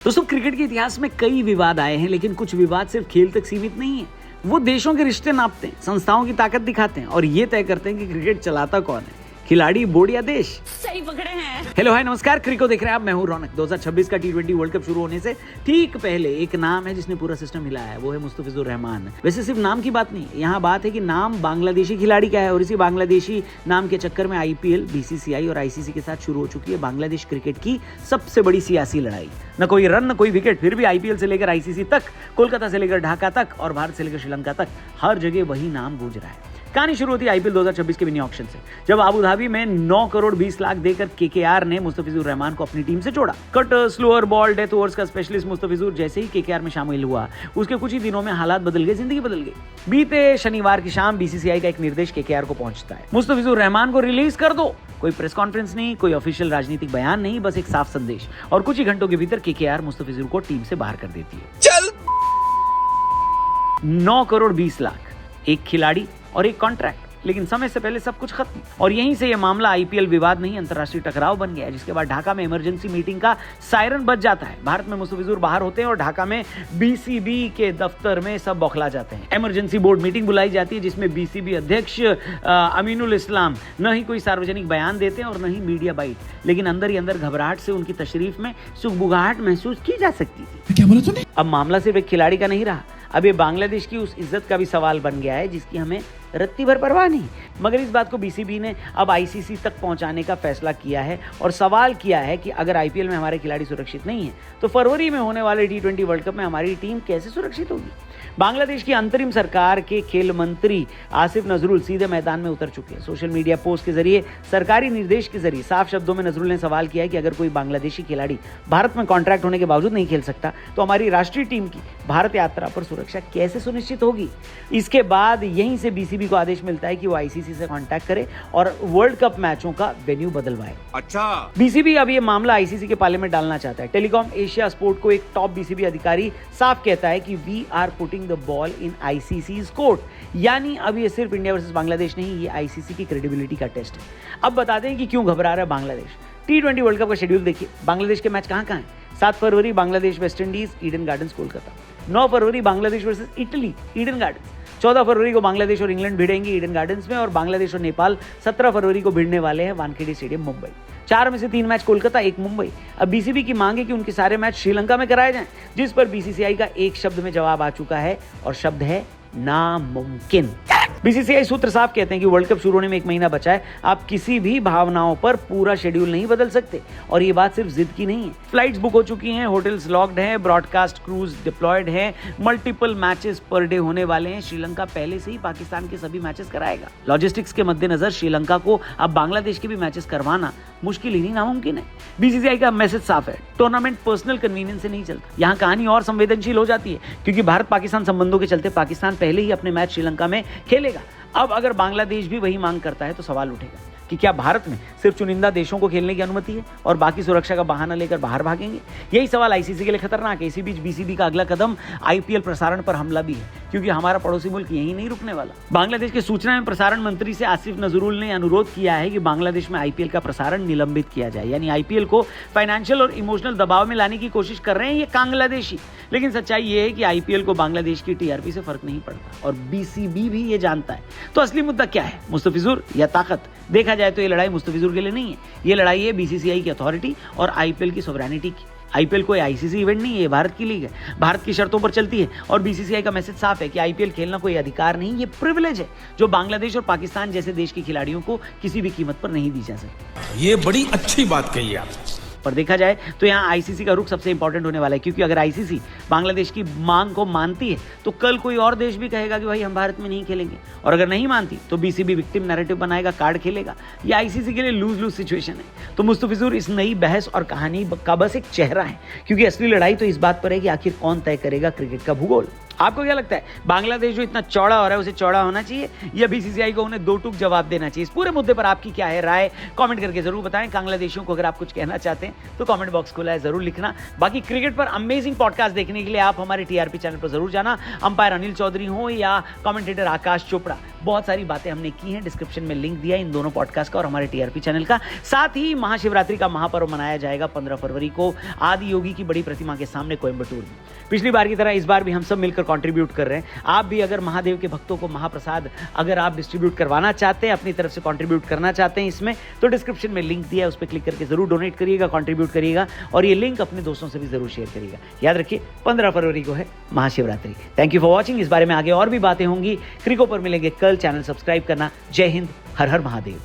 दोस्तों क्रिकेट के इतिहास में कई विवाद आए हैं, लेकिन कुछ विवाद सिर्फ खेल तक सीमित नहीं है। वो देशों के रिश्ते नापते हैं, संस्थाओं की ताकत दिखाते हैं और ये तय करते हैं कि क्रिकेट चलाता कौन है, खिलाड़ी, बोर्ड या देश। सही पकड़े हैं। हेलो हाय नमस्कार, क्रिको देख रहे हैं आप। मैं हूं रौनक। 2026 का T20 वर्ल्ड कप शुरू होने से ठीक पहले एक नाम है जिसने पूरा सिस्टम हिलाया है, वो है मुस्तफिजुर रहमान। वैसे सिर्फ नाम की बात नहीं, यहाँ बात है कि नाम बांग्लादेशी खिलाड़ी का है और इसी बांग्लादेशी नाम के चक्कर में IPL, BCCI और ICC के साथ शुरू हो चुकी है बांग्लादेश क्रिकेट की सबसे बड़ी सियासी लड़ाई। न कोई रन न कोई विकेट, फिर भी IPL से लेकर ICC तक, कोलकाता से लेकर ढाका तक और भारत से लेकर श्रीलंका तक हर जगह वही नाम गूंज रहा है। कहानी शुरू होती है IPL 2026 के मिनी ऑक्शन से, जब अबू धाबी में 9 करोड़ 20 लाख देकर KKR ने मुस्तफिजुर रहमान को अपनी टीम से जोड़ा। Cutter, slower ball, death overs का स्पेशलिस्ट मुस्तफिजुर जैसे ही KKR में शामिल हुआ, उसके कुछ ही दिनों में हालात बदल गए, जिंदगी बदल गई। बीते शनिवार की शाम BCCI का एक निर्देश KKR को पहुंचता है, मुस्तफिजुर रहमान को रिलीज कर दो। कोई प्रेस कॉन्फ्रेंस नहीं, कोई ऑफिशियल राजनीतिक बयान नहीं, बस एक साफ संदेश। और कुछ ही घंटों के भीतर KKR मुस्तफिजुर को टीम से बाहर कर देती है। चल 9 करोड़ 20 लाख, एक खिलाड़ी और एक कॉन्ट्रैक्ट, लेकिन समय से पहले सब कुछ खत्म। और यहीं से यह मामला IPL विवाद नहीं, अंतर्राष्ट्रीय टकराव बन गया है, जिसके बाद ढाका में इमरजेंसी मीटिंग का सायरन बज जाता है। भारत में मुस्तफिजुर बाहर होते हैं और ढाका में BCB के दफ्तर में सब बौखला जाते हैं। इमरजेंसी बोर्ड मीटिंग बुलाई जाती है, जिसमें BCB अध्यक्ष अमीनुल इस्लाम न ही कोई सार्वजनिक बयान देते हैं और न ही मीडिया बाइट, लेकिन अंदर ही अंदर घबराहट से उनकी तशरीफ में सुगबुगाहट महसूस की जा सकती थी। क्या बोला तूने? अब मामला सिर्फ एक खिलाड़ी का नहीं रहा, अब ये बांग्लादेश की उस इज्जत का भी सवाल बन गया है जिसकी हमें रत्ती भर परवाह नहीं। मगर इस बात को BCB ने अब ICC तक पहुंचाने का फैसला किया है और सवाल किया है कि अगर IPL में हमारे खिलाड़ी सुरक्षित नहीं है तो फरवरी में होने वाले T20 वर्ल्ड कप में हमारी टीम कैसे सुरक्षित होगी। बांग्लादेश की अंतरिम सरकार के खेल मंत्री आसिफ नजरुल सीधे मैदान में उतर चुके हैं। सोशल मीडिया पोस्ट के जरिए, सरकारी निर्देश के जरिए साफ शब्दों में नजरुल ने सवाल किया है कि अगर कोई बांग्लादेशी खिलाड़ी भारत में कॉन्ट्रैक्ट होने के बावजूद नहीं खेल सकता तो हमारी राष्ट्रीय टीम की भारत यात्रा पर सुरक्षा कैसे सुनिश्चित होगी। इसके बाद यहीं से BCB को आदेश मिलता है कि वो ICC से कांटेक्ट करे और वर्ल्ड कप मैचों का वेन्यू बदलवाए। अच्छा, BCB अब ये मामला ICC के पाले में डालना चाहता है। टेलीकॉम एशिया स्पोर्ट को एक टॉप BCB अधिकारी साफ कहता है कि we are putting the ball in ICC's court, यानी अब ये सिर्फ इंडिया वर्सेस बांग्लादेश नहीं, ये ICC की क्रेडिबिलिटी का टेस्ट है। अब बताते हैं कि क्यों घबरा रहा है बांग्लादेश। T20 वर्ल्ड कप का शेड्यूल देखिए, बांग्लादेश के मैच कहां कहां हैं। 7 फरवरी Bangladesh West Indies, Eden Gardens Kolkata. 9 फरवरी Bangladesh versus Italy, Eden Gardens. 14 फरवरी को बांग्लादेश और इंग्लैंड भिड़ेंगे ईडन गार्डन्स में और बांग्लादेश और नेपाल 17 फरवरी को भिड़ने वाले हैं वानखेड़े स्टेडियम मुंबई। 4 में से 3 मैच कोलकाता, 1 मुंबई। अब BCB की मांग है कि उनके सारे मैच श्रीलंका में कराए जाएं, जिस पर BCCI का एक शब्द में जवाब आ चुका है और शब्द है नामुमकिन। BCCI सूत्र साफ कहते हैं कि वर्ल्ड कप शुरू होने में 1 महीना बचा है, आप किसी भी भावनाओं पर पूरा शेड्यूल नहीं बदल सकते। और ये बात सिर्फ जिद की नहीं है, फ्लाइट्स बुक हो चुकी हैं, होटल्स लॉक्ड हैं, ब्रॉडकास्ट क्रूज डिप्लॉयड हैं, मल्टीपल मैचेस पर डे होने वाले हैं। श्रीलंका पहले से ही पाकिस्तान के सभी मैचेस कराएगा। लॉजिस्टिक्स के मद्देनजर श्रीलंका को अब बांग्लादेश के भी मैचेस करवाना मुश्किल ही नहीं, नामुमकिन है। BCCI का मैसेज साफ है, टूर्नामेंट पर्सनल कन्वीनियंस से नहीं चलता। यहाँ कहानी और संवेदनशील हो जाती है, क्योंकि भारत पाकिस्तान संबंधों के चलते पाकिस्तान पहले ही अपने मैच श्रीलंका में खेलेगा। अब अगर बांग्लादेश भी वही मांग करता है तो सवाल उठेगा कि क्या भारत में सिर्फ चुनिंदा देशों को खेलने की अनुमति है और बाकी सुरक्षा का बहाना लेकर बाहर भागेंगे। यही सवाल ICC के लिए खतरनाक है। इसी बीच BCB का अगला कदम IPL प्रसारण पर हमला भी है, क्योंकि हमारा पड़ोसी मुल्क यही नहीं रुकने वाला। बांग्लादेश के सूचना एवं प्रसारण मंत्री से आसिफ नजरुल ने अनुरोध किया है कि बांग्लादेश में IPL का प्रसारण निलंबित किया जाए, यानी IPL को फाइनेंशियल और इमोशनल दबाव में लाने की कोशिश कर रहे हैं ये बांग्लादेशी। लेकिन सच्चाई ये है कि IPL को बांग्लादेश की TRP से फर्क नहीं पड़ता और BCB भी ये जानता है। तो असली मुद्दा क्या है, मुस्तफिजुर या ताकत? देखा जाए तो ये लड़ाई मुस्तफिजुर के लिए नहीं है, ये लड़ाई है BCCI की अथॉरिटी और IPL की सोवरेनिटी की। IPL कोई ICC इवेंट नहीं है, ये भारत की लीग है, भारत की शर्तों पर चलती है और BCCI का मैसेज साफ है कि IPL खेलना कोई अधिकार नहीं, ये प्रिविलेज है जो बांग्लादेश और पाकिस्तान जैसे देश के खिलाड़ियों को किसी भी कीमत पर नहीं दी जा सकती। ये बड़ी अच्छी बात कही आप। पर देखा जाए तो यहाँ ICC का रुख सबसे इंपॉर्टेंट होने वाला है, क्योंकि अगर ICC बांग्लादेश की मांग को मानती है तो कल कोई और देश भी कहेगा कि भाई हम भारत में नहीं खेलेंगे, और अगर नहीं मानती तो BCB विक्टिम नैरेटिव बनाएगा, कार्ड खेलेगा। ये ICC के लिए लूज लूज सिचुएशन है। तो मुस्तफिजुर इस नई बहस और कहानी का बस एक चेहरा है, क्योंकि असली लड़ाई तो इस बात पर है कि आखिर कौन तय करेगा क्रिकेट का भूगोल। आपको क्या लगता है, बांग्लादेश जो इतना चौड़ा हो रहा है उसे चौड़ा होना चाहिए या BCCI को उन्हें 2 टूक जवाब देना चाहिए? इस पूरे मुद्दे पर आपकी क्या है राय, कमेंट करके जरूर बताएं। बांग्लादेशियों को अगर आप कुछ कहना चाहते हैं तो कमेंट बॉक्स खुला है, जरूर लिखना। बाकी क्रिकेट पर अमेजिंग पॉडकास्ट देखने के लिए आप हमारे TRP चैनल पर जरूर जाना। अंपायर अनिल चौधरी हो या कमेंटेटर आकाश चोपड़ा, बहुत सारी बातें हमने की हैं। डिस्क्रिप्शन में लिंक दिया इन दोनों पॉडकास्ट का और हमारे टीआरपी चैनल का। साथ ही महाशिवरात्रि का महापर्व मनाया जाएगा 15 फरवरी को आदि योगी की बड़ी प्रतिमा के सामने कोयंबटूर में। पिछली बार की तरह इस बार भी हम सब मिलकर कंट्रीब्यूट कर रहे हैं। आप भी अगर महादेव के भक्तों को महाप्रसाद अगर आप डिस्ट्रीब्यूट करवाना चाहते हैं, अपनी तरफ से कंट्रीब्यूट करना चाहते हैं इसमें, तो डिस्क्रिप्शन में लिंक दिया है, उस पर क्लिक करके जरूर डोनेट करिएगा, कंट्रीब्यूट करिएगा और ये लिंक अपने दोस्तों से भी जरूर शेयर करिएगा। याद रखिए 15 फरवरी को है Mahashivratri. Thank you for watching. इस बारे में आगे और भी बातें होंगी। क्रिको पर मिलेंगे कल। चैनल सब्सक्राइब करना। जय हिंद, हर हर महादेव।